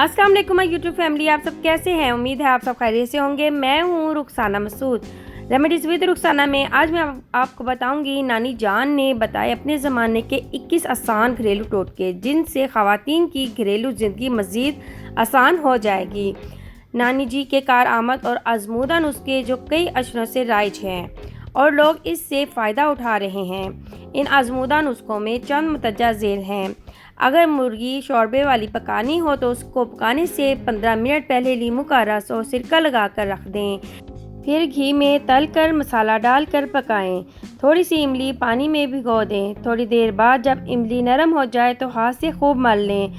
अस्सलाम वालेकुम my YouTube family, आप सब कैसे हैं। उम्मीद है आप सब खैरियत से होंगे। मैं हूं रुखसाना मसूद, रेमेडीज़ विद रुखसाना में। आज मैं आपको बताऊंगी नानी जान ने बताए अपने ज़माने के 21 आसान घरेलू टोटके जिनसे ख़वातीन की घरेलू ज़िंदगी मज़ीद आसान हो जाएगी। नानी जी के कारआमद और आजमूदा नुस्खे जो कई अशरों से राइज हैं और लोग इससे फ़ायदा उठा रहे हैं। इन आजमूदा नुस्खों में चंद मुतज्जा झेल हैं। अगर मुर्गी शोरबे वाली पकानी हो तो उसको पकाने से 15 मिनट पहले लीमू का रस और सिरका लगाकर रख दें। फिर घी में तल कर मसाला डालकर पकाएं। थोड़ी सी इमली पानी में भिगो दें। थोड़ी देर बाद जब इमली नरम हो जाए तो हाथ से खूब मल लें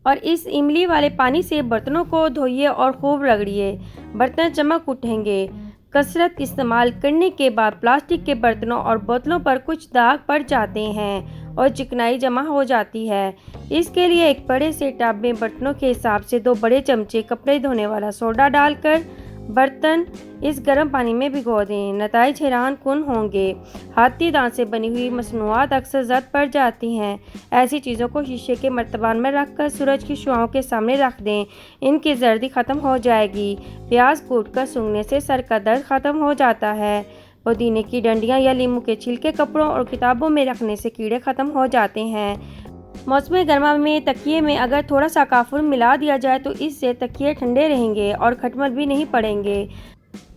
और इस इमली वाले पानी से बर्तनों को धोइए और खूब रगड़िए। बर्तन चमक उठेंगे। कसरत इस्तेमाल करने के बाद प्लास्टिक के बर्तनों और बोतलों पर कुछ दाग पड़ जाते हैं और चिकनाई जमा हो जाती है। इसके लिए एक बड़े से टब में बर्तनों के हिसाब से 2 बड़े चमचे कपड़े धोने वाला सोडा डालकर बर्तन इस गर्म पानी में भिगो दें। नताइज हैरान कुन होंगे। हाथी दांत से बनी हुई मसनूआत अक्सर जद पड़ जाती हैं। ऐसी चीज़ों को शीशे के मर्तबान में रखकर सूरज की शुआओं के सामने रख दें। इनकी जर्दी ख़त्म हो जाएगी। प्याज कूटकर सूंघने से सर का दर्द ख़त्म हो जाता है। पुदीने की डंडियाँ या नींबू के छिलके कपड़ों और किताबों में रखने से कीड़े ख़त्म हो जाते हैं। मौसम गर्मा में तकिए में अगर थोड़ा सा काफूर मिला दिया जाए तो इससे तकिए ठंडे रहेंगे और खटमल भी नहीं पड़ेंगे।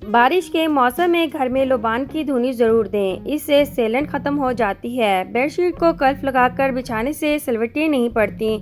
बारिश के मौसम में घर में लोबान की धुनी ज़रूर दें, इससे सेलन ख़त्म हो जाती है। बेडशीट को कल्फ लगाकर बिछाने से सिलवटें नहीं पड़ती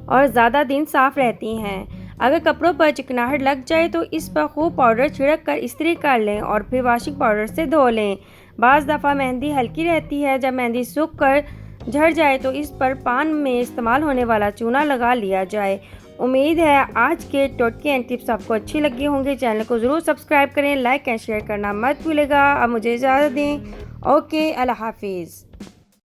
और ज़्यादा दिन साफ़ रहती हैं। अगर कपड़ों पर चिकनाहट लग जाए तो इस पर खूब पाउडर छिड़क कर इस्त्री कर लें और फिर वॉशिंग पाउडर से धो लें। बाज़ दफ़ा मेहंदी हल्की रहती है। जब मेहंदी सूख कर झड़ जाए तो इस पर पान में इस्तेमाल होने वाला चूना लगा लिया जाए। उम्मीद है आज के टोटके एंड टिप्स आपको अच्छी लगी होंगे। चैनल को ज़रूर सब्सक्राइब करें, लाइक एंड शेयर करना मत भूलिएगा। अब मुझे इजाज़त दें। ओके, अल्लाह हाफिज़।